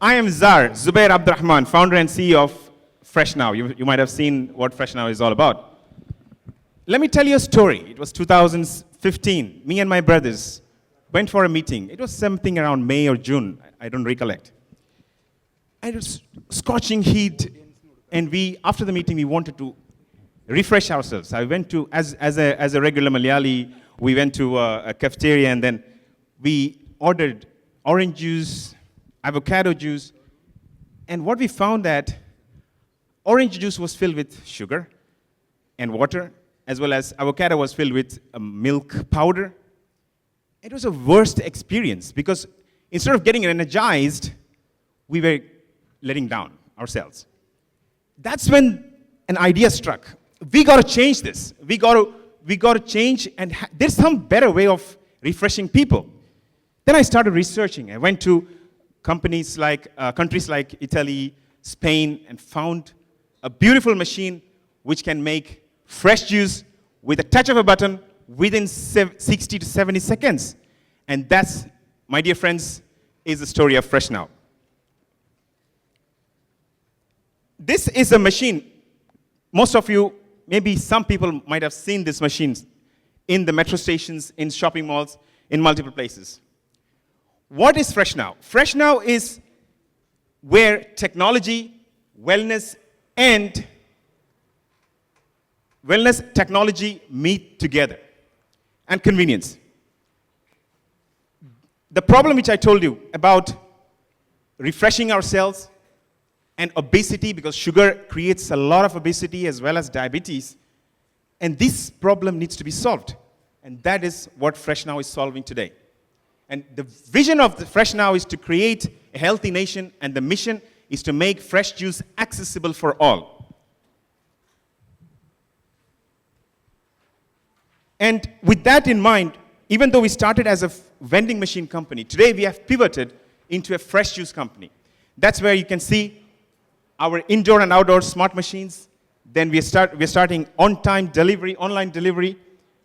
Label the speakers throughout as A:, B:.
A: I am Zubair Abdurrahman, founder and CEO of FreshNow. You might have seen what FreshNow is all about. Let me tell you a story. It was 2015. Me and my brothers went for a meeting. It was something around May or June. I don't recollect. And it was scorching heat. And after the meeting, we wanted to refresh ourselves. I went to, as a regular Malayali, we went to a cafeteria and then we ordered orange juice, avocado juice, and what we found that orange juice was filled with sugar and water, as well as avocado was filled with milk powder. It was a worst experience because instead of getting energized, we were letting down ourselves. That's when an idea struck. We got to change this. We got to change, and there's some better way of refreshing people. Then I started researching. I went to countries like Italy, Spain, and found a beautiful machine which can make fresh juice with a touch of a button within 60 to 70 seconds. And that's, my dear friends, is the story of FreshNow. This is a machine. Most of you, maybe some people might have seen this machine in the metro stations, in shopping malls, in multiple places. What is FreshNow? FreshNow is where technology, technology meet together, and convenience. The problem which I told you about refreshing ourselves and obesity, because sugar creates a lot of obesity as well as diabetes, and this problem needs to be solved. And that is what FreshNow is solving today. And the vision of the FreshNow is to create a healthy nation, and the mission is to make fresh juice accessible for all. And with that in mind, even though we started as a vending machine company, today we have pivoted into a fresh juice company. That's where you can see our indoor and outdoor smart machines. Then we're starting on-time delivery, online delivery,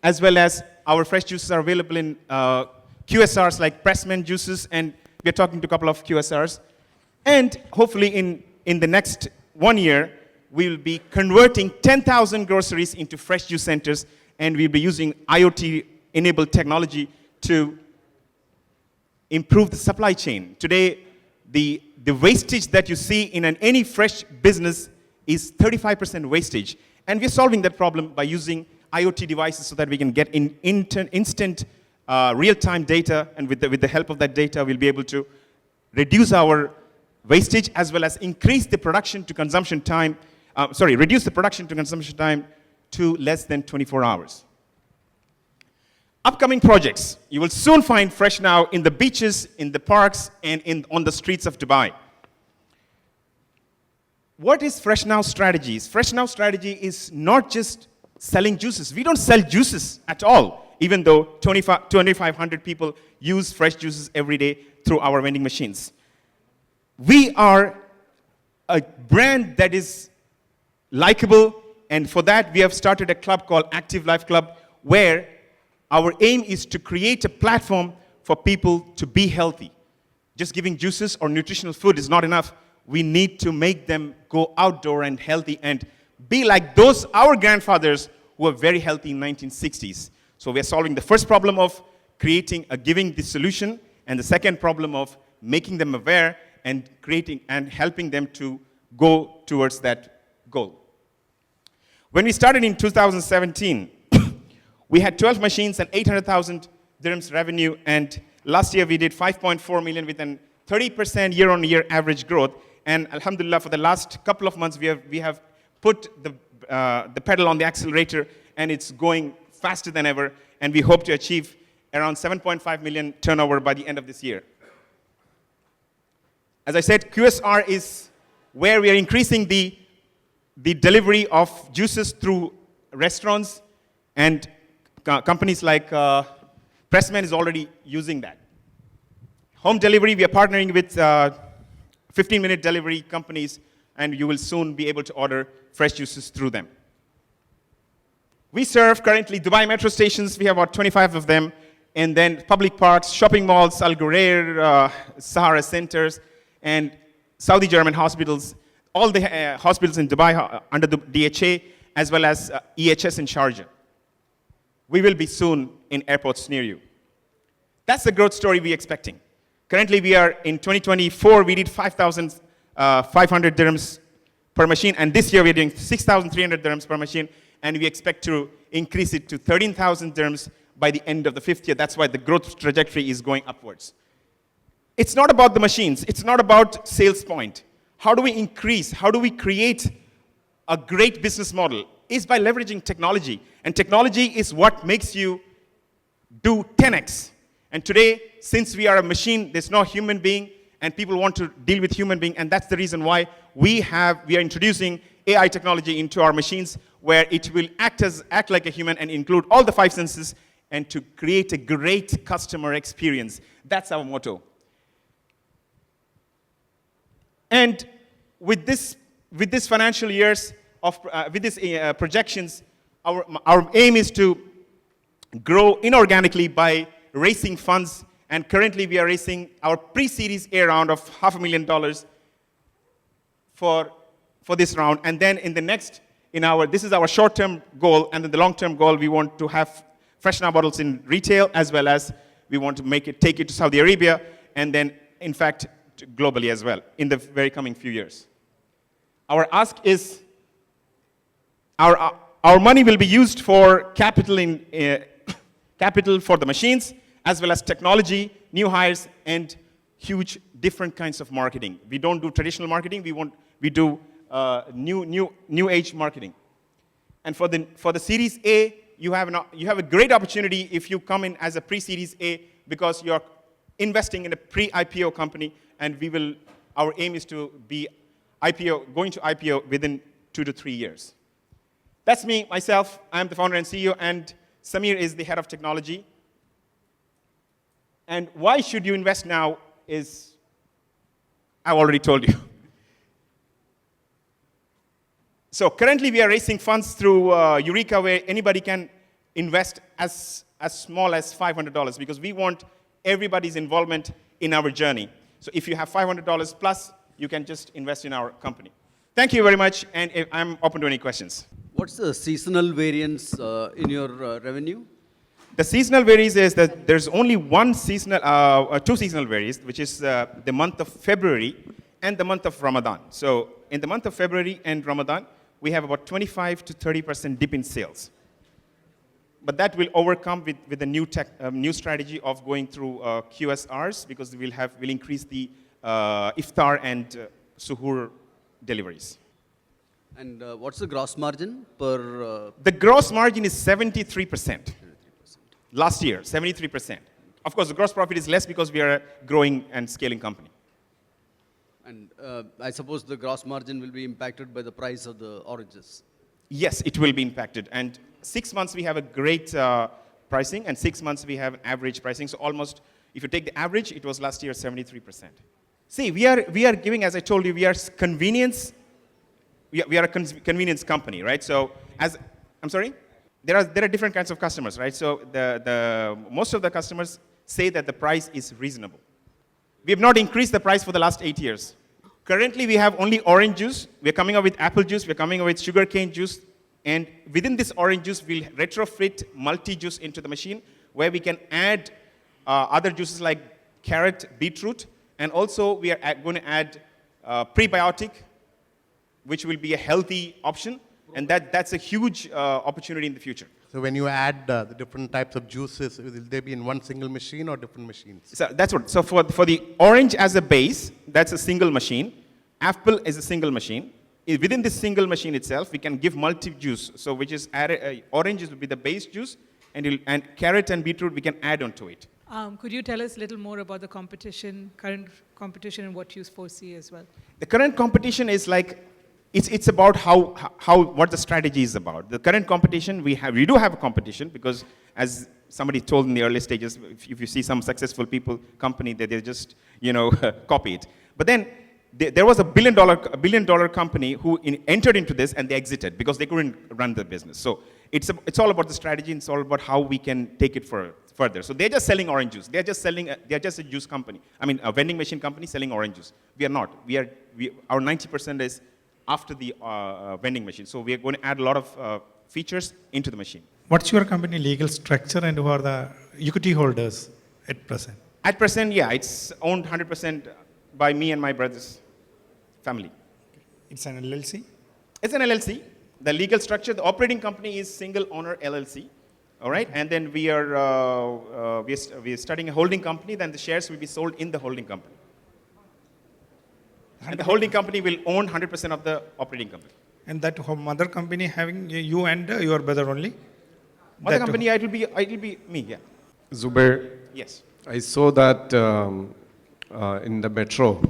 A: as well as our fresh juices are available in QSRs like Pressman juices, and we're talking to a couple of QSRs. And hopefully in the next 1 year, we will be converting 10,000 groceries into fresh juice centers, and we'll be using IoT-enabled technology to improve the supply chain. Today, the wastage that you see in any fresh business is 35% wastage. And we're solving that problem by using IoT devices so that we can get instant real-time data, and with the help of that data, we'll be able to reduce our wastage as well as increase the production to consumption time, reduce the production to consumption time to less than 24 hours. Upcoming projects. You will soon find FreshNow in the beaches, in the parks, and on the streets of Dubai. What is FreshNow's strategies? FreshNow's strategy is not just selling juices. We don't sell juices at all, even though 2,500 people use fresh juices every day through our vending machines. We are a brand that is likable, and for that we have started a club called Active Life Club, where our aim is to create a platform for people to be healthy. Just giving juices or nutritional food is not enough. We need to make them go outdoor and healthy and be like our grandfathers who were very healthy in the 1960s. So we're solving the first problem of giving the solution, and the second problem of making them aware and creating and helping them to go towards that goal. When we started in 2017, we had 12 machines and 800,000 dirhams revenue, and last year we did 5.4 million with a 30% year-on-year average growth. And alhamdulillah, for the last couple of months, we have put the pedal on the accelerator, and it's going faster than ever, and we hope to achieve around 7.5 million turnover by the end of this year. As I said, QSR is where we are increasing the delivery of juices through restaurants, and companies like Pressman is already using that. Home delivery, we are partnering with 15-minute delivery companies, and you will soon be able to order fresh juices through them. We serve currently Dubai metro stations. We have about 25 of them, and then public parks, shopping malls, Al Ghurair, Sahara centers, and Saudi German hospitals, all the hospitals in Dubai under the DHA, as well as EHS in Sharjah. We will be soon in airports near you. That's the growth story we're expecting. Currently, we are in 2024, we did 5,500 dirhams per machine, and this year we're doing 6,300 dirhams per machine, and we expect to increase it to 13,000 dirhams by the end of the 5th year. That's why the growth trajectory is going upwards. It's not about the machines. It's not about sales point. How do we increase? How do we create a great business model? Is by leveraging technology. And technology is what makes you do 10x. And today, since we are a machine, there's no human being, and people want to deal with human being, and that's the reason why we are introducing AI technology into our machines, where it will act like a human and include all the 5 senses, and to create a great customer experience. That's our motto. And with this financial years with these projections, our aim is to grow inorganically by raising funds. And currently, we are raising our pre-series A round of $500,000 for this round. And then in the next, this is our short-term goal, and then the long-term goal, we want to have Fresh Now bottles in retail, as well as we want to take it to Saudi Arabia, and then, in fact, globally as well in the very coming few years. Our ask is, our money will be used for capital for the machines, as well as technology, new hires, and huge different kinds of marketing. We don't do traditional marketing. We do new age marketing. And for the Series A, you have a great opportunity if you come in as a pre-Series A, because you're investing in a pre-IPO company, and our aim is to be going to IPO within 2 to 3 years. That's me, myself. I'm the founder and CEO, and Samir is the head of technology. And why should you invest now is, I've already told you. So currently, we are raising funds through Eureka, where anybody can invest as small as $500, because we want everybody's involvement in our journey. So if you have $500 plus, you can just invest in our company. Thank you very much, and I'm open to any questions.
B: What's the seasonal variance in your revenue?
A: The seasonal varies is that there's only two seasonal varies, which is the month of February and the month of Ramadan. So in the month of February and Ramadan, we have about 25 to 30% dip in sales. But that will overcome with the new strategy of going through QSRs, because we'll increase the iftar and suhoor deliveries.
B: And what's the gross margin per?
A: The gross margin is 73%. Last year, 73%. Of course, the gross profit is less because we are a growing and scaling company.
B: And I suppose the gross margin will be impacted by the price of the oranges.
A: Yes, it will be impacted. And 6 months we have a great pricing, and 6 months we have average pricing. So almost, if you take the average, it was last year 73%. See, we are giving, as I told you, we are convenience. We are a convenience company, right? So I'm sorry? There are different kinds of customers, right? So most of the customers say that the price is reasonable. We have not increased the price for the last 8 years. Currently, we have only orange juice. We're coming up with apple juice. We're coming up with sugarcane juice. And within this orange juice, we'll retrofit multi-juice into the machine, where we can add other juices like carrot, beetroot. And also, we are going to add prebiotic, which will be a healthy option. And that's a huge opportunity in the future.
C: So when you add the different types of juices, will they be in one single machine or different machines?
A: So that's what. So for the orange as a base, that's a single machine. Apple is a single machine. Within this single machine itself, we can give multi-juice. So which is added, orange will be the base juice, and carrot and beetroot we can add onto it.
D: Could you tell us a little more about the current competition, and what you foresee as well?
A: The current competition is like, it's about what the strategy is about. The current competition, we do have a competition, because as somebody told in the early stages, if you see some successful company, they just copy it. But then there was a billion dollar company who entered into this, and they exited because they couldn't run the business. So it's all about the strategy. It's all about how we can take it further. So they're just selling orange juice. They're just a juice company. I mean, a vending machine company selling orange juice. We are not. Our 90% is after the vending machine. So we are going to add a lot of features into the machine.
E: What's your company legal structure and who are the equity holders at present?
A: At present, yeah, it's owned 100% by me and my brother's family.
E: It's an LLC?
A: It's an LLC. The legal structure, the operating company is single owner LLC. All right, and then we are starting a holding company. Then the shares will be sold in the holding company, and the holding company will own 100% of the operating company.
E: And that mother company having you and your brother only?
A: Mother company, it will be me. Yeah.
F: Zubair,
A: Yes.
F: I saw that in the metro.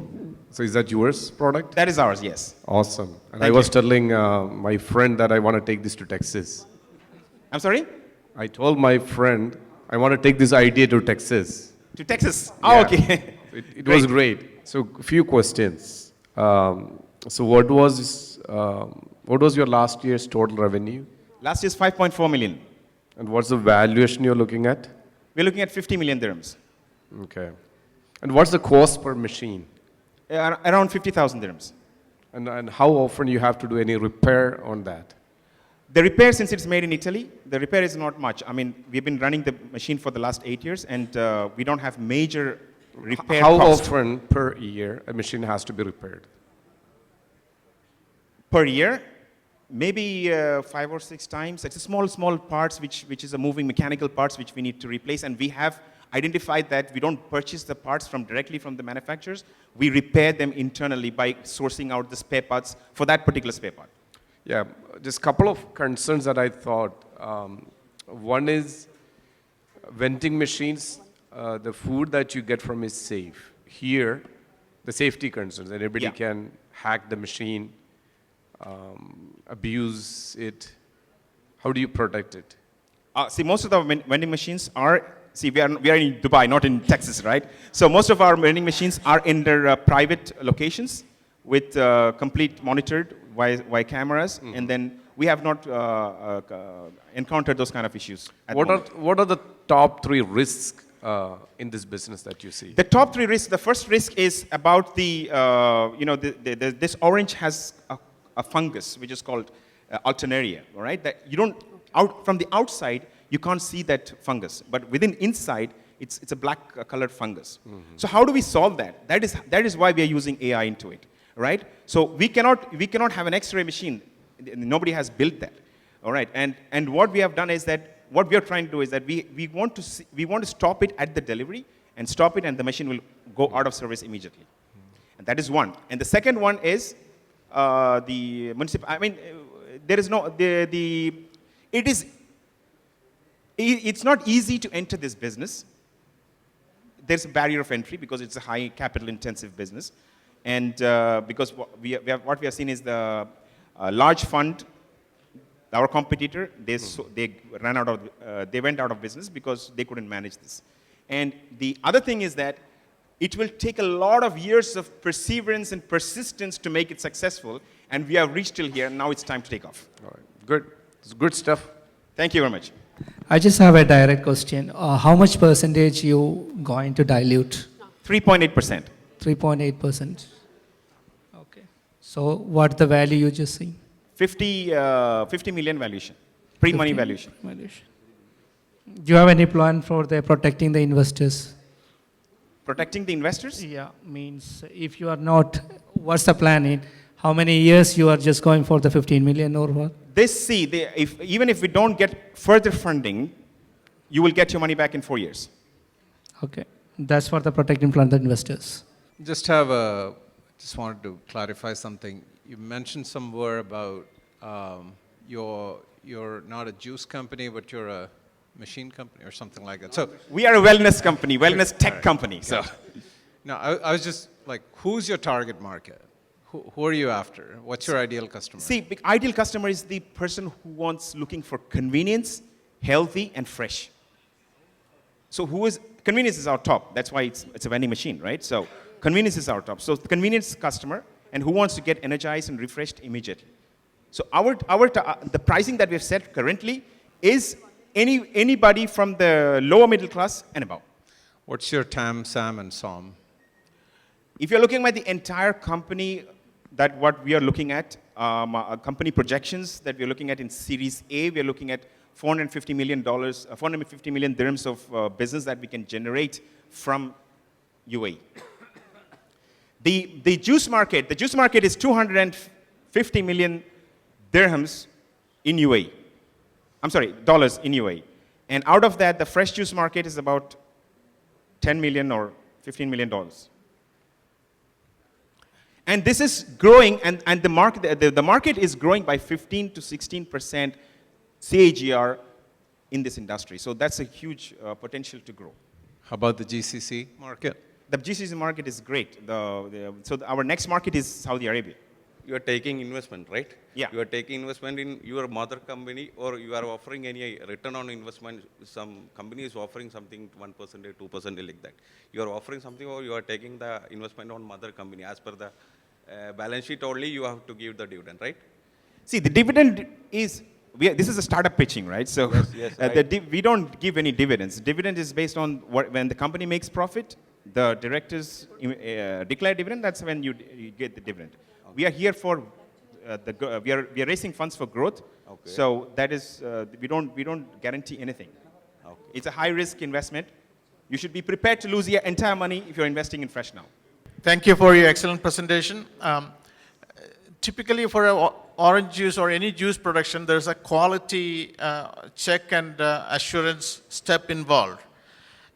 F: So is that yours product?
A: That is ours. Yes.
F: Awesome. And
A: Thank
F: I was
A: you.
F: telling my friend that I want to take this to Texas.
A: I'm sorry.
F: I told my friend I want to take this idea to Texas.
A: To Texas. Oh,
F: Yeah.
A: okay.
F: It was great. So a few questions. So what was your last year's total revenue?
A: Last year's 5.4 million.
F: And what's the valuation you're looking at?
A: We're looking at 50 million dirhams.
F: Okay. And what's the cost per machine?
A: Around 50,000 dirhams.
F: And how often you have to do any repair on that?
A: The repair, since it's made in Italy, the repair is not much. I mean, we've been running the machine for the last 8 years, and we don't have major repair
F: How
A: cost
F: often per year a machine has to be repaired?
A: per year. Maybe 5 or 6 times. It's a small parts, which is a moving mechanical parts, which we need to replace, and we have identified that we don't purchase the parts directly from the manufacturers. We repair them internally by sourcing out the spare parts for that particular spare part.
F: Yeah, just a couple of concerns that I thought. One is vending machines, the food that you get from is safe. Here, the safety concerns, anybody
A: Yeah.
F: can hack the machine, abuse it. How do you protect it?
A: See, most of the vending machines are, we are in Dubai, not in Texas, right? So most of our vending machines are in their private locations with complete monitored by cameras, and then we have not encountered those kind of issues.
F: What are the top 3 risks in this business that you see?
A: The top 3 risks, the first risk is about this orange has a fungus, which is called alternaria, all right? That you don't, from the outside, you can't see that fungus, but inside, it's a black colored fungus. Mm-hmm. So how do we solve that? That is why we are using AI into it, right? So we cannot have an X-ray machine. Nobody has built that, all right? And what we have done is that, what we are trying to do is that we want to stop it at the delivery and stop it, and the machine will go out of service immediately. And that is one. And the second one is the municipal. I mean, there is no it's not easy to enter this business. There's a barrier of entry because it's a high capital intensive business, and because what we have seen is the large fund. Our competitor, they went out of business because they couldn't manage this. And the other thing is that it will take a lot of years of perseverance and persistence to make it successful, and we have reached till here, and now it's time to take off.
F: All right. Good. It's good stuff.
A: Thank you very much.
G: I just have a direct question. How much percentage you going to dilute?
A: 3.8%.
G: 3.8%. Okay. So what the value you just see?
A: 50 million valuation, pre-money
G: 50
A: valuation.
G: valuation. Do you have any plan for protecting the investors?
A: Protecting the investors?
G: Yeah, means if you are not, what's the plan in? How many years you are just going for the 15 million or what?
A: Even if we don't get further funding, you will get your money back in 4 years.
G: Okay. That's for the protecting plan the investors.
H: Just wanted to clarify something. You mentioned somewhere about you're not a juice company, but you're a machine company or something like that. So
A: We are a wellness company, wellness tech company. So,
H: no, I was just like, who's your target market? Who are you after? What's your ideal customer?
A: see, the ideal customer is the person who looking for convenience, healthy, and fresh. So convenience is our top. That's why it's a vending machine, right? So convenience is our top. So the convenience customer, and who wants to get energized and refreshed immediately. So the pricing that we've set currently is anybody from the lower middle class and above.
H: What's your TAM, SAM, and SOM?
A: If you're looking at the entire company, that what we are looking at, company projections that we're looking at in Series A, we're looking at $450 million, 450 million dirhams of business that we can generate from UAE. The juice market is 250 million dirhams in UAE. I'm sorry, dollars in UAE. And out of that, the fresh juice market is about 10 million or $15 million. And this is growing, and the market is growing by 15 to 16% CAGR in this industry. So that's a huge potential to grow.
H: How about the GCC market?
A: The GCC market is great. So our next market is Saudi Arabia.
I: You are taking investment, right?
A: Yeah.
I: You are taking investment in your mother company, or you are offering any return on investment. Some company is offering something 1%, 2% like that. You are offering something, or you are taking the investment on mother company. As per the balance sheet only, you have to give the dividend, right?
A: See, the dividend is, this is a startup pitching, right? So
I: Yes, right.
A: We don't give any dividends. Dividend is based on when the company makes profit, the directors declare dividend, that's when you get the dividend. We are here for, we are raising funds for growth.
I: Okay.
A: So that is, we don't guarantee anything.
I: Okay.
A: It's a high risk investment. You should be prepared to lose your entire money if you're investing in Fresh Now.
J: Thank you for your excellent presentation. Typically for orange juice or any juice production, there's a quality check and assurance step involved.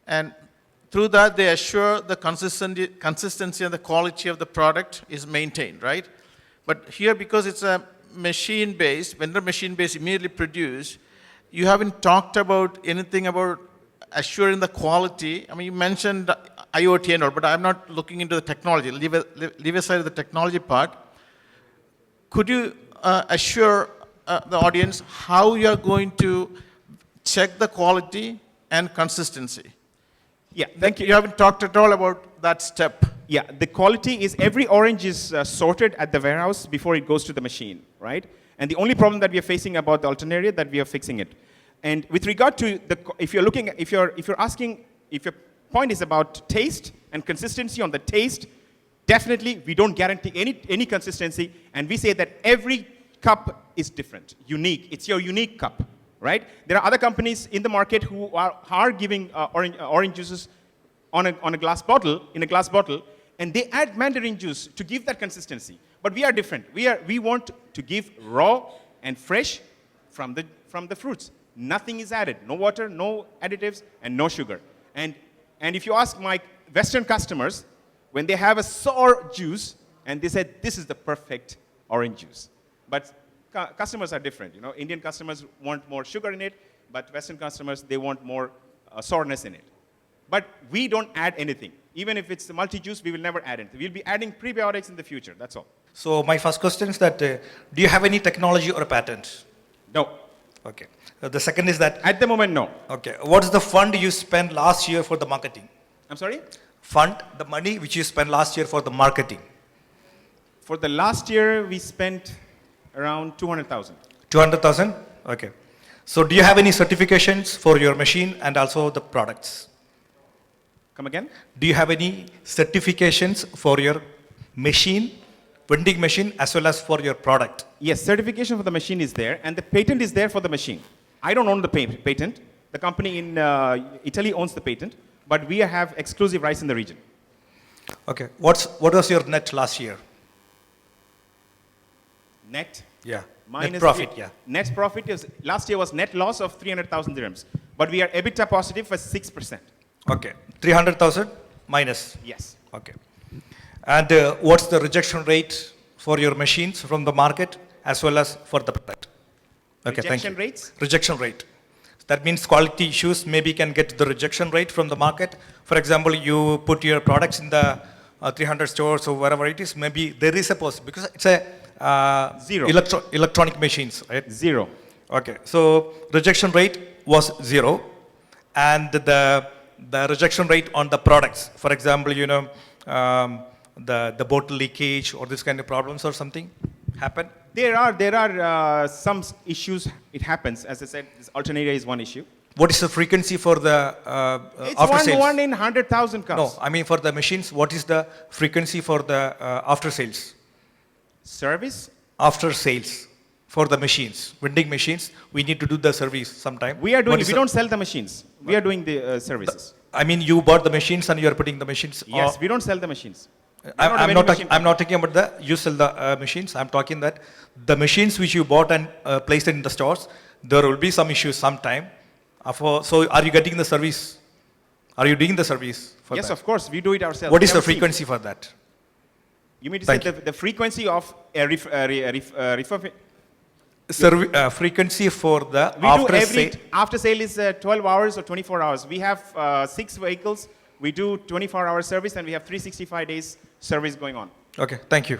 J: And through that, they assure the consistency and the quality of the product is maintained, right? But here, because it's a machine-based, vendor machine-based, immediately produced, you haven't talked about anything about assuring the quality. I mean, you mentioned IoT and all, but I'm not looking into the technology. Leave aside the technology part. Could you assure the audience how you are going to check the quality and consistency?
A: Yeah, thank you.
J: You haven't talked at all about that step.
A: Yeah, the quality is every orange is sorted at the warehouse before it goes to the machine, right? And the only problem that we are facing about the alternaria that we are fixing it. And with regard to if your point is about taste and consistency on the taste, definitely we don't guarantee any consistency, and we say that every cup is different, unique. It's your unique cup. Right? There are other companies in the market who are giving orange juices in a glass bottle, and they add mandarin juice to give that consistency. But we are different. We want to give raw and fresh from the fruits. Nothing is added. No water, no additives, and no sugar. And if you ask my Western customers, when they have a sour juice, and they said this is the perfect orange juice, but customers are different. You know, Indian customers want more sugar in it, but Western customers, they want more sourness in it. But we don't add anything. Even if it's multi-juice, we will never add anything. We'll be adding prebiotics in the future, that's all.
K: So my first question is that, do you have any technology or a patent?
A: No.
K: Okay. The second is that...
A: At the moment, no.
K: Okay. What is the fund you spent last year for the marketing?
A: I'm sorry?
K: Fund, the money which you spent last year for the marketing.
A: For the last year, we spent around 200,000.
K: 200,000? Okay. So do you have any certifications for your machine and also the products?
A: Come again?
K: Do you have any certifications for your machine, vending machine, as well as for your product?
A: Yes, certification for the machine is there, and the patent is there for the machine. I don't own the patent. The company in Italy owns the patent, but we have exclusive rights in the region.
K: Okay. What was your net last year?
A: Net?
K: Yeah.
A: Minus
K: net profit, yeah.
A: Net profit is, last year was net loss of 300,000 dirhams, but we are EBITDA positive for 6%.
K: Okay. 300,000 minus?
A: Yes.
K: Okay. And what's the rejection rate for your machines from the market as well as for the product? Okay, thank you.
A: Rejection rates?
K: Rejection rate. That means quality issues maybe can get the rejection rate from the market. For example, you put your products in the 300 stores or wherever it is, maybe there is a possibility, because it's a
A: zero.
K: Electronic machines, right?
A: Zero.
K: Okay, so rejection rate was 0, and the rejection rate on the products, for example, you know, the bottle leakage or this kind of problems or something, happen?
A: There are some issues. It happens. As I said, this alternator is one issue.
K: What is the frequency for the
A: It's
K: after sales?
A: one in 100,000 comes.
K: No, I mean for the machines, what is the frequency for the after sales?
A: Service?
K: After sales for the machines, vending machines, we need to do the service sometime.
A: We are doing.
K: What is
A: We
K: the-
A: don't sell the machines. We are doing the services.
K: I mean, you bought the machines and you are putting the machines.
A: Yes, we don't sell the machines.
K: I'm not talking about the you sell the machines. I'm talking that the machines which you bought and placed in the stores, there will be some issues sometime. So are you getting the service? Are you doing the service for
A: Yes,
K: that?
A: of course, we do it ourselves.
K: What
A: We
K: is the
A: have a team.
K: frequency for that?
A: You mean to
K: Thank
A: say the frequency of a
K: Frequency for the
A: we
K: after
A: do every
K: sale.
A: after sale is 12 hours or 24 hours. We have 6 vehicles. We do 24-hour service and we have 365 days service going on.
K: Okay, thank you.